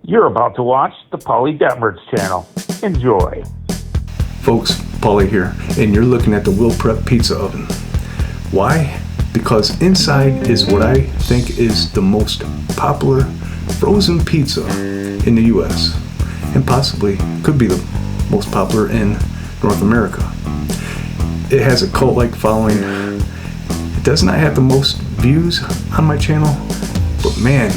You're about to watch the Paulie Detmers channel. Enjoy. Folks, Paulie here, and you're looking at the Will Prep Pizza Oven. Why? Because inside is what I think is the most popular frozen pizza in the US, and possibly could be the most popular in North America. It has a cult-like following. It does not have the most views on my channel, but man,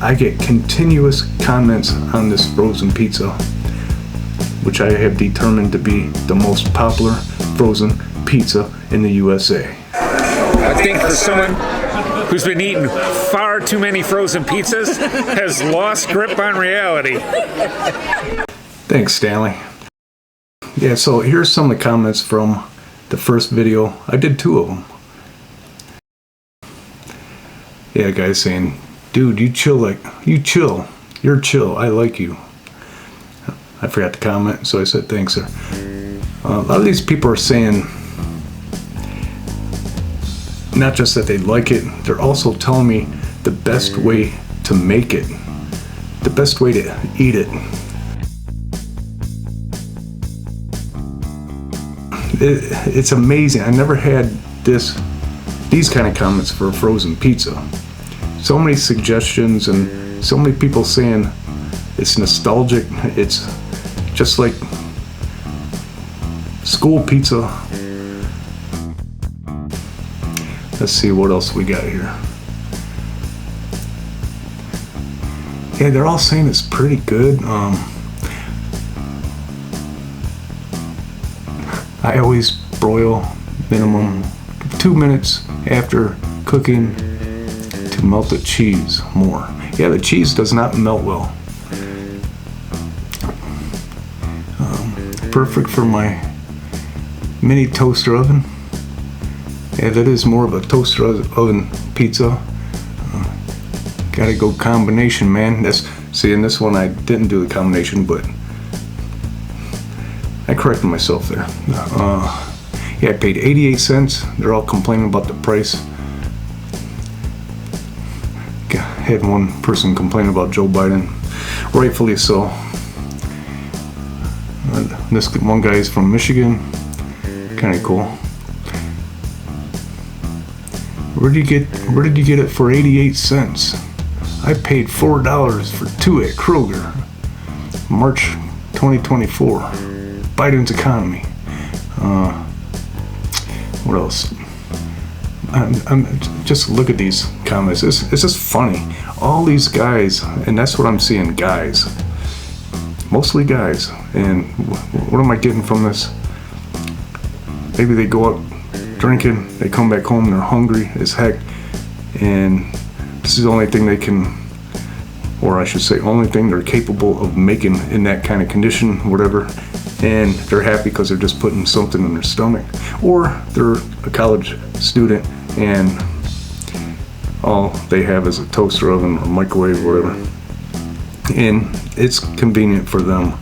I get continuous comments on this frozen pizza, which I have determined to be the most popular frozen pizza in the USA. I think for someone who's been eating far too many frozen pizzas has lost grip on reality. Thanks, Stanley. Yeah, so here's some of the comments from the first video. I did 2 of them. Yeah, guys saying, dude, you're chill, I like you. I forgot to comment, so I said thanks, sir. A lot of these people are saying not just that they like it, they're also telling me the best way to make it, the best way to eat it. It's amazing. I never had these kind of comments for a frozen pizza. So many suggestions and so many people saying it's nostalgic. It's just like school pizza. Let's see what else we got here. Yeah, they're all saying it's pretty good. I always broil minimum 2 minutes after cooking to melt the cheese more. Yeah, the cheese does not melt well. Perfect for my mini toaster oven. Yeah, that is more of a toaster oven pizza. Gotta go combination, man. See, in this one I didn't do the combination, but I corrected myself there. Yeah, I paid 88 cents. They're all complaining about the price. I had one person complain about Joe Biden, rightfully so. This one guy is from Michigan, kind of cool. Where did you get it for 88 cents? I paid $4 for 2 at Kroger. March 2024. Biden's economy. What else? I'm just look at these comments. It's just funny. All these guys, and that's what I'm seeing, guys. Mostly guys. And what am I getting from this? Maybe they go out drinking, they come back home, they're hungry as heck, and this is the only thing they can, or I should say, only thing they're capable of making in that kind of condition, whatever, and they're happy because they're just putting something in their stomach, or they're a college student and all they have is a toaster oven or microwave or whatever, and it's convenient for them.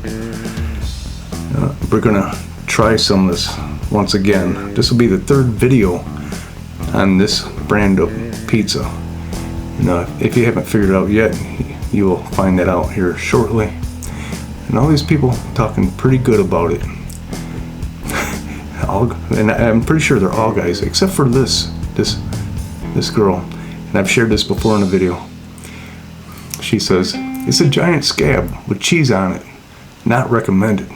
We're gonna try some of this once again. This will be the 3rd video on this brand of pizza. If you haven't figured it out yet, you will find that out here shortly. And all these people talking pretty good about it. And I'm pretty sure they're all guys, except for this girl. And I've shared this before in a video. She says, it's a giant scab with cheese on it. Not recommended.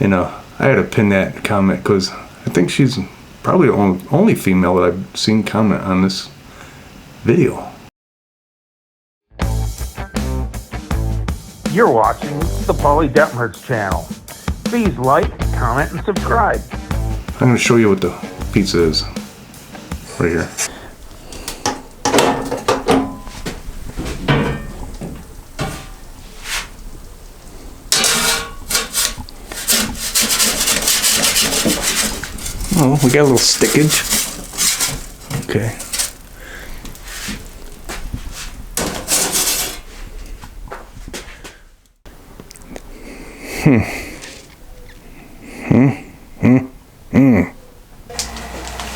And I had to pin that comment because I think she's probably the only female that I've seen comment on this video. You're watching the Paulie Detmers channel. Please like, comment, and subscribe. I'm going to show you what the pizza is. Right here. Oh, we got a little stickage. Okay.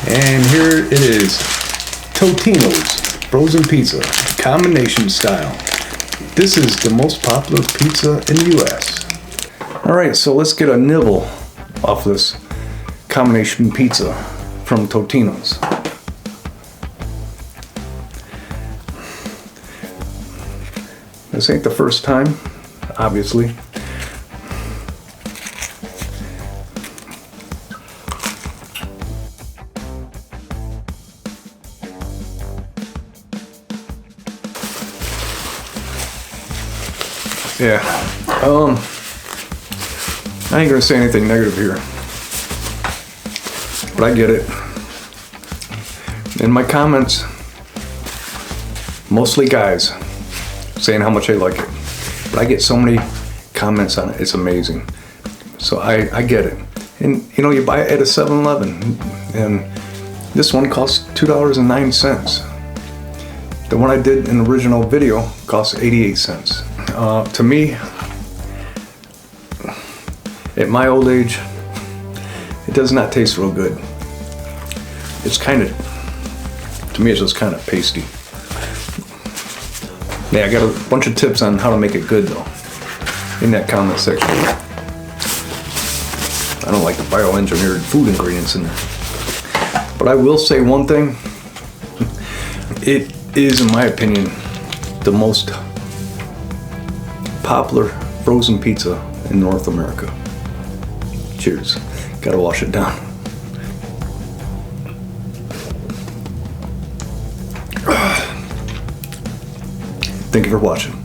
And here it is. Totino's frozen pizza, combination style. This is the most popular pizza in the US. Alright, so let's get a nibble off this combination pizza from Totino's. This ain't the first time, obviously. Yeah, I ain't gonna say anything negative here, but I get it. In my comments, mostly guys saying how much they like it, but I get so many comments on it, it's amazing. So I get it. And you know, you buy it at a 7-Eleven, and this one costs $2.09. The one I did in the original video costs 88 cents. To me, at my old age, it does not taste real good. It's kind of, to me, it's just kind of pasty. Yeah, I got a bunch of tips on how to make it good though, in that comment section. I don't like the bioengineered food ingredients in there. But I will say one thing, it is, in my opinion, the most popular frozen pizza in North America. Cheers. Gotta wash it down. Thank you for watching.